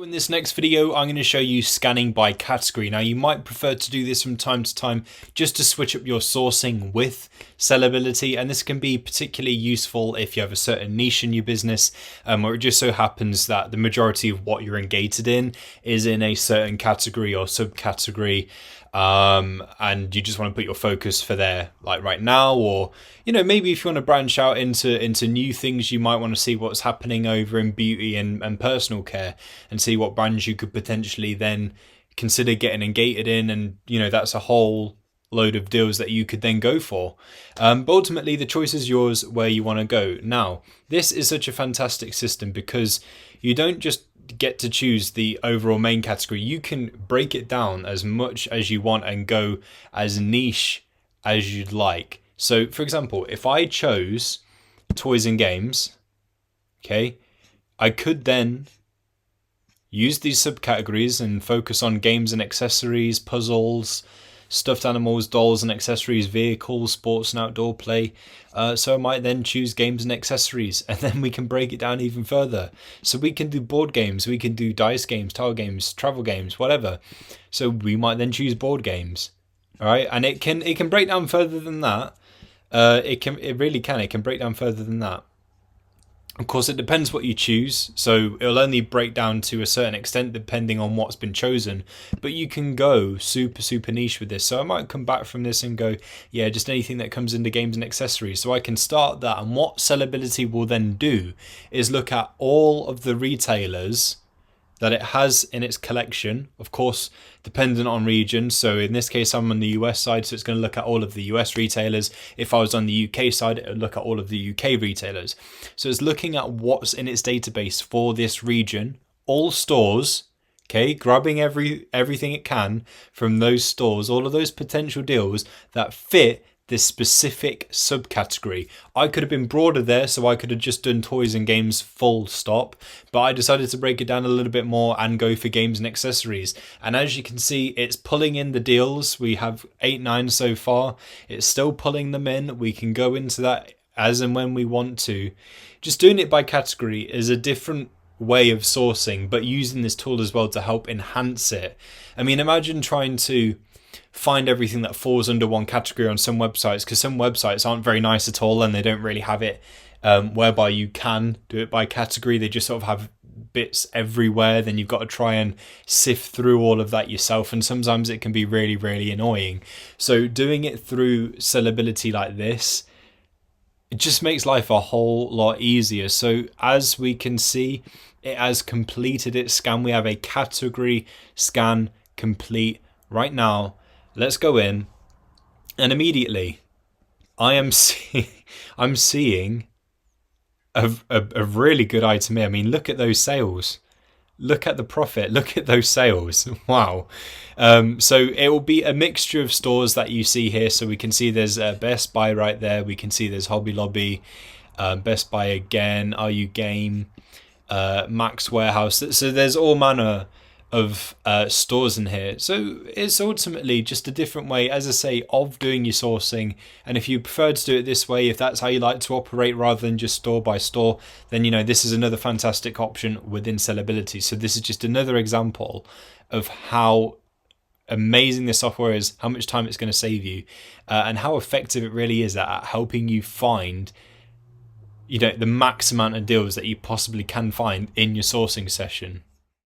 In this next video, I'm going to show you scanning by category. Now, you might prefer to do this from time to time just to switch up your sourcing with Sellerbility, and this can be particularly useful if you have a certain niche in your business, where it just so happens that the majority of what you're engaged in is in a certain category or subcategory, and you just want to put your focus for there, like right now, or maybe if you want to branch out into new things, you might want to see what's happening over in beauty and personal care, and see what brands you could potentially then consider getting engaged in, and that's a whole load of deals that you could then go for. But ultimately, the choice is yours where you want to go. Now, this is such a fantastic system because you don't just get to choose the overall main category. You can break it down as much as you want and go as niche as you'd like. So, for example, if I chose toys and games, okay, I could then use these subcategories and focus on games and accessories, puzzles, stuffed animals, dolls and accessories, vehicles, sports and outdoor play. So I might then choose games and accessories, and then we can break it down even further. So we can do board games, we can do dice games, tile games, travel games, whatever. So we might then choose board games. All right, and it can break down further than that. It really can. It can break down further than that. Of course, it depends what you choose, so it'll only break down to a certain extent depending on what's been chosen, but you can go super niche with this. So I might come back from this and go, yeah, just anything that comes into games and accessories. So I can start that, and what Sellerbility will then do is look at all of the retailers that it has in its collection, of course, dependent on region. So in this case, I'm on the US side, so it's going to look at all of the US retailers. If I was on the UK side, it would look at all of the UK retailers. So it's looking at what's in its database for this region, all stores, okay, grabbing everything it can from those stores, all of those potential deals that fit this specific subcategory. I could have been broader there, so I could have just done toys and games full stop, but I decided to break it down a little bit more and go for games and accessories. And as you can see, it's pulling in the deals. We have 8-9 so far. It's still pulling them in. We can go into that as and when we want to. Just doing it by category is a different way of sourcing, but using this tool as well to help enhance it. I mean, imagine trying to find everything that falls under one category on some websites, because some websites aren't very nice at all and they don't really have it whereby you can do it by category. They just sort of have bits everywhere. Then you've got to try and sift through all of that yourself, and sometimes it can be really annoying. So doing it through Sellerbility like this, it just makes life a whole lot easier. So as we can see, it has completed its scan. We have a category scan complete right now. Let's go in, and immediately I'm seeing a really good item here. I mean, look at those sales. Look at the profit. Look at those sales. Wow. So it will be a mixture of stores that you see here. So we can see there's Best Buy right there. We can see there's Hobby Lobby, Best Buy again, RU Game, Max Warehouse. So there's all manner of stores in here. So it's ultimately just a different way, as I say, of doing your sourcing. And if you prefer to do it this way, if that's how you like to operate rather than just store by store, then this is another fantastic option within Sellerbility. So this is just another example of how amazing this software is, how much time it's going to save you, and how effective it really is at helping you find the max amount of deals that you possibly can find in your sourcing session.